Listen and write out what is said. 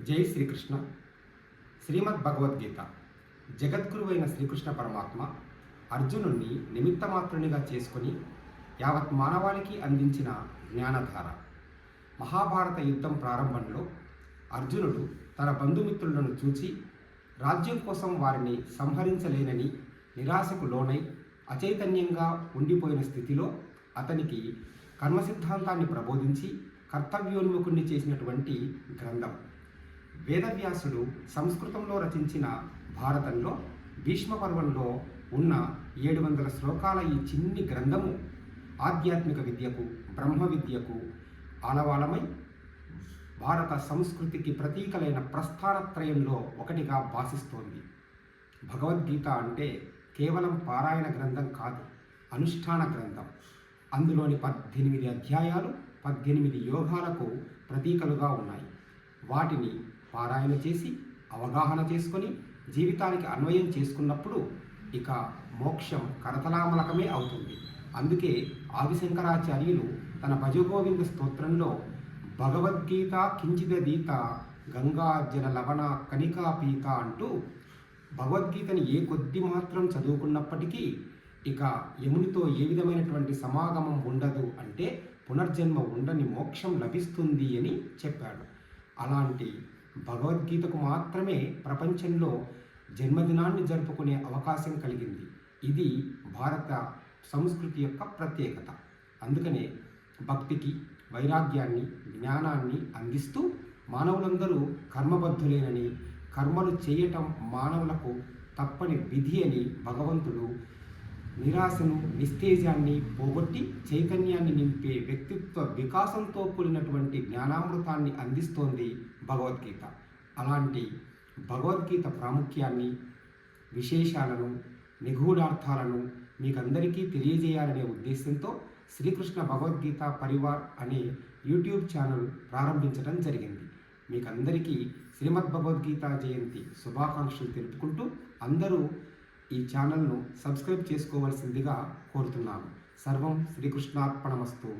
జై శ్రీకృష్ణ. శ్రీమద్ భగవద్గీత జగద్గురువైన శ్రీకృష్ణ పరమాత్మ అర్జునుణ్ణి నిమిత్తమాత్రునిగా చేసుకొని యావత్ మానవాళికి అందించిన జ్ఞానధార. మహాభారత యుద్ధం ప్రారంభంలో అర్జునుడు తన బంధుమిత్రులను చూచి రాజ్యం కోసం వారిని సంహరించలేనని నిరాశకు లోనై అచైతన్యంగా ఉండిపోయిన స్థితిలో అతనికి కర్మ సిద్ధాంతాన్ని ప్రబోధించి కర్తవ్యోన్ముఖుణ్ణి చేసినటువంటి గ్రంథం. వేదవ్యాసుడు సంస్కృతంలో రచించిన భారతంలో భీష్మ పర్వంలో ఉన్న 700 శ్లోకాల ఈ చిన్ని గ్రంథము ఆధ్యాత్మిక విద్యకు, బ్రహ్మ విద్యకు ఆలవాలమై భారత సంస్కృతికి ప్రతీకలైన ప్రస్థానత్రయంలో ఒకటిగా భాసిస్తోంది. భగవద్గీత అంటే కేవలం పారాయణ గ్రంథం కాదు, అనుష్ఠాన గ్రంథం. అందులోని 18 అధ్యాయాలు 18 యోగాలకు ప్రతీకలుగా ఉన్నాయి. వాటిని పారాయణ చేసి అవగాహన చేసుకొని జీవితానికి అన్వయం చేసుకున్నప్పుడు ఇక మోక్షం కరతలామలకమే అవుతుంది. అందుకే ఆదిశంకరాచార్యులు తన భజగోవింద స్తోత్రంలో భగవద్గీత కించిదీత గంగాజల లవణ కణికాపీత అంటూ భగవద్గీతని ఏ కొద్ది మాత్రం చదువుకున్నప్పటికీ ఇక యమునితో ఏ విధమైనటువంటి సమాగమం ఉండదు, అంటే పునర్జన్మ ఉండని మోక్షం లభిస్తుంది అని చెప్పాడు. అలాంటి భగవద్గీతకు మాత్రమే ప్రపంచంలో జన్మదినాన్ని జరుపుకునే అవకాశం కలిగింది. ఇది భారత సంస్కృతి యొక్క ప్రత్యేకత. అందుకనే భక్తికి, వైరాగ్యాన్ని, జ్ఞానాన్ని అందిస్తూ మానవులందరూ కర్మబద్ధులేనని, కర్మలు చేయటం మానవులకు తప్పని విధి అని భగవంతుడు నిరాశను, నిస్తేజాన్ని పోగొట్టి చైతన్యాన్ని నింపే వ్యక్తిత్వ వికాసంతో కూడినటువంటి జ్ఞానామృతాన్ని అందిస్తోంది భగవద్గీత. అలాంటి భగవద్గీత ప్రాముఖ్యాన్ని, విశేషాలను, నిగూఢార్థాలను మీకందరికీ తెలియజేయాలనే ఉద్దేశంతో శ్రీకృష్ణ భగవద్గీత పరివార్ అనే యూట్యూబ్ ఛానల్ ప్రారంభించడం జరిగింది. మీకందరికీ శ్రీమద్ భగవద్గీత జయంతి శుభాకాంక్షలు తెలుపుకుంటూ అందరూ ఈ ఛానల్ను సబ్స్క్రైబ్ చేసుకోవాల్సిందిగా కోరుతున్నాను. సర్వం శ్రీకృష్ణార్పణమస్తు.